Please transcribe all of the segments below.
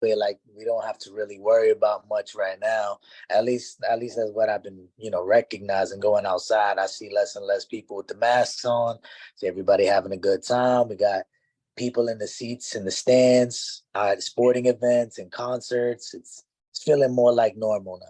where like we don't have to really worry about much right now. At least that's what I've been, recognizing going outside. I see less and less people with the masks on. See everybody having a good time. We got people in the seats in the stands, at sporting events and concerts. It's feeling more like normal now.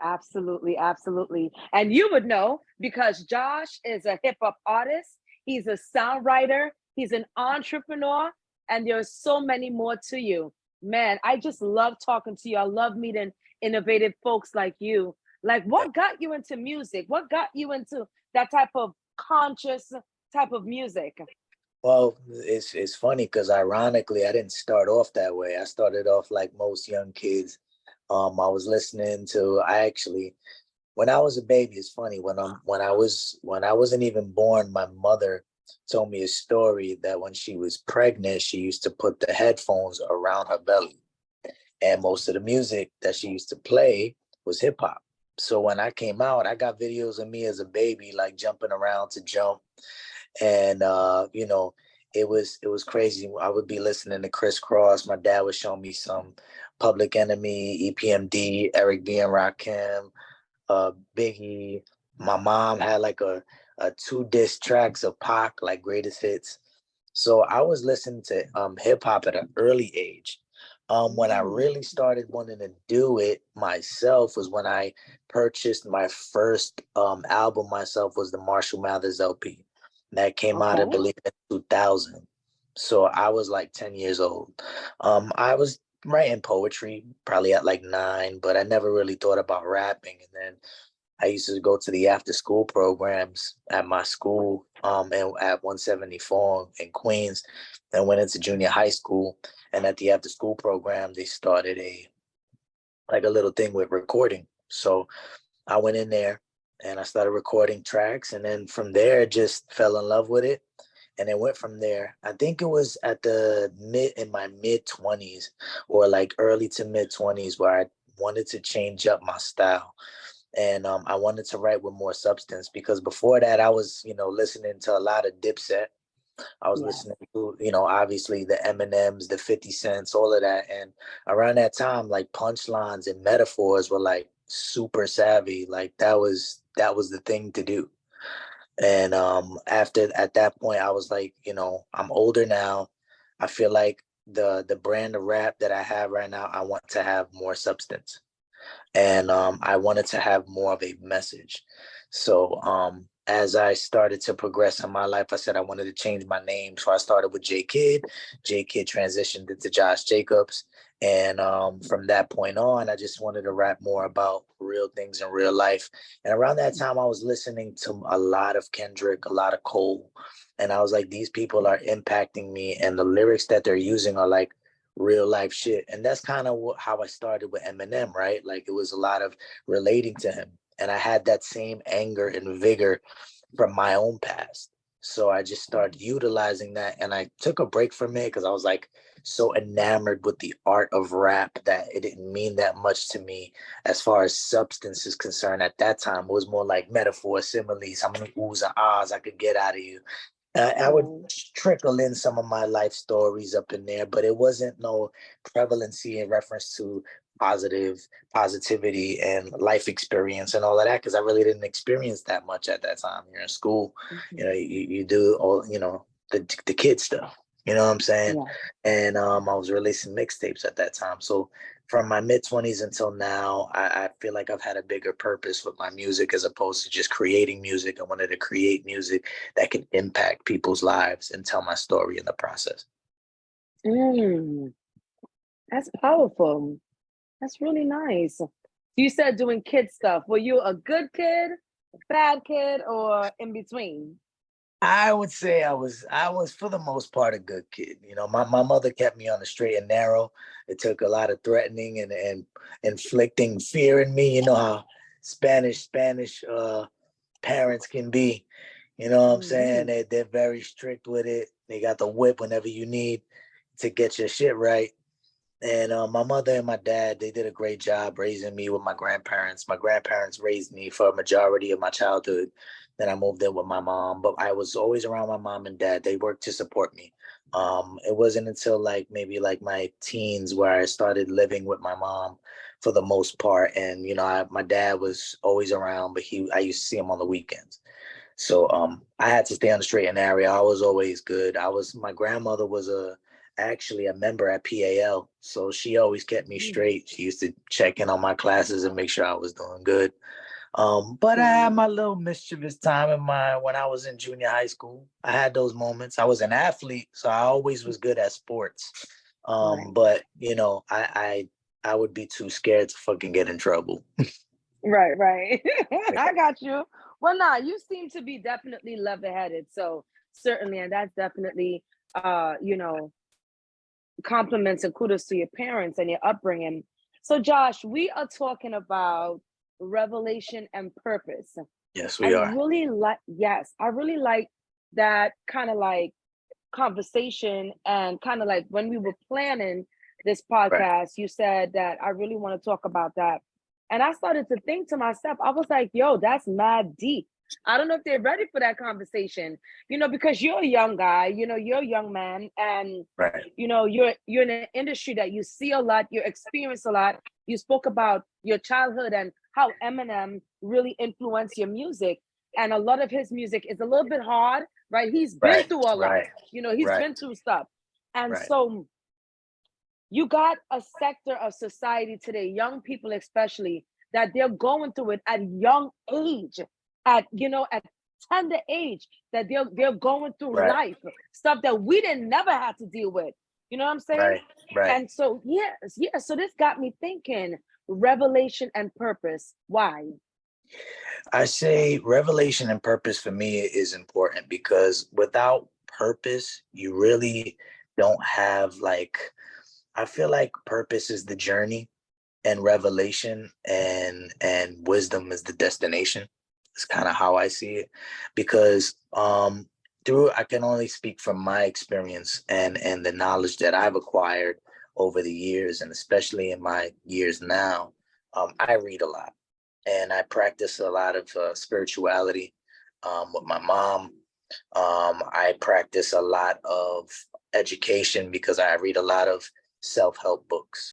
Absolutely, absolutely. And you would know because Josh is a hip hop artist, he's a songwriter, he's an entrepreneur, and there's so many more to you. Man, I just love talking to you. I love meeting innovative folks like you. Like, what got you into music? What got you into that type of conscious type of music? Well, it's funny because ironically, I didn't start off that way. I started off like most young kids. I was listening to. I actually, when I was a baby, it's funny when I wasn't even born, my mother told me a story that when she was pregnant, she used to put the headphones around her belly, and most of the music that she used to play was hip hop. So when I came out, I got videos of me as a baby, like jumping around to jump, and it was crazy. I would be listening to Crisscross. My dad would show me some Public Enemy, EPMD, Eric B and Rakim, Biggie. My mom had like a two disc tracks of Pac, like greatest hits. So I was listening to hip hop at an early age. When I Mm, really started wanting to do it myself was when I purchased my first album myself, was the Marshall Mathers LP that came out, I okay. believe, in 2000. So I was like 10 years old. I was writing poetry probably at like 9, but I never really thought about rapping. And then I used to go to the after school programs at my school, and at 174 in Queens, and went into junior high school. And at the after school program, they started a little thing with recording. So I went in there and I started recording tracks, and then from there just fell in love with it. And it went from there. I think it was at the in my mid 20s, or like early to mid 20s, where I wanted to change up my style. And I wanted to write with more substance, because before that I was, listening to a lot of Dipset. I was Yes. listening to, obviously the Eminems, the 50 Cents, all of that. And around that time, like punchlines and metaphors were like super savvy. Like that was the thing to do. And after at that point, I was like, I'm older now. I feel like the brand of rap that I have right now, I want to have more substance, and I wanted to have more of a message. So as I started to progress in my life, I said I wanted to change my name. So I started with J Kid. J Kid transitioned into Josh Jacobs. And from that point on, I just wanted to rap more about real things in real life. And around that time, I was listening to a lot of Kendrick, a lot of Cole. And I was like, these people are impacting me. And the lyrics that they're using are like real life shit. And that's kind of how I started with Eminem, right? Like it was a lot of relating to him. And I had that same anger and vigor from my own past. So I just started utilizing that, and I took a break from it because I was like so enamored with the art of rap that it didn't mean that much to me as far as substance is concerned. At that time, it was more like metaphor, similes, how many oohs and ahs I could get out of you. I would Right. trickle in some of my life stories up in there, but it wasn't no prevalency in reference to positivity and life experience and all of that, because I really didn't experience that much at that time. You're in school, Mhm. you do all, the kid stuff, you know what I'm saying? Yeah. And I was releasing mixtapes at that time. So from my mid 20s until now, I feel like I've had a bigger purpose with my music as opposed to just creating music. I wanted to create music that can impact people's lives and tell my story in the process. Mm, that's powerful. That's really nice. You said doing kid stuff. Were you a good kid, a bad kid, or in between? I would say I was for the most part a good kid. My mother kept me on the straight and narrow. It took a lot of threatening and inflicting fear in me. You know how Spanish parents can be. You know what I'm saying? Hmm. They're very strict with it. They got the whip whenever you need to get your shit right. And my mother and my dad, they did a great job raising me with my grandparents. My grandparents raised me for a majority of my childhood. Then I moved in with my mom, but I was always around my mom and dad. They worked to support me. It wasn't until like maybe like my teens where I started living with my mom for the most part. And my dad was always around, but I used to see him on the weekends. So I had to stay on the straight and narrow. I was always good. My grandmother was actually a member at PAL, so she always kept me Mm. straight. She used to check in on my classes and make sure I was doing good. But I had Right, my little mischievous time when I was in junior high school. I had those moments. I was an athlete, so I always was good at sports. right, But I would be too scared to fucking get in trouble. right, right. I got you. Well, nah, you seem to be definitely level-headed. So certainly, and that's definitely you know, compliments and kudos to your parents and your upbringing. So, Josh, we are talking about revelation and purpose. Yes, I we are. really like, yes, I really like that kind of like conversation. And kind of like when we were planning this Right. podcast, you said that I really want to talk about that. And I started to think to myself, I was like, yo, that's mad deep. I don't know if they're ready for that conversation, because you're a young guy, you're a young man, and Right. you're in an industry that you see a lot, you experience a lot. You spoke about your childhood and how Eminem really influenced your music. And a lot of his music is a little bit hard, right? He's been Right. through a lot. Right. He's Right. been through stuff. And Right. so you got a sector of society today, young people especially, that they're going through it at young age, at tender age, that they're going through Right. life, stuff that we didn't never have to deal with. You know what I'm saying? Right. Right. And so yes, yes. So this got me thinking, revelation and purpose. Why? I say revelation and purpose for me is important because without purpose, you really don't have like, I feel like purpose is the journey and revelation and wisdom is the destination. It's kind of how I see it because through I can only speak from my experience and the knowledge that I've acquired over the years and especially in my years now. I read a lot and I practice a lot of spirituality with my mom. I practice a lot of education because I read a lot of self-help books.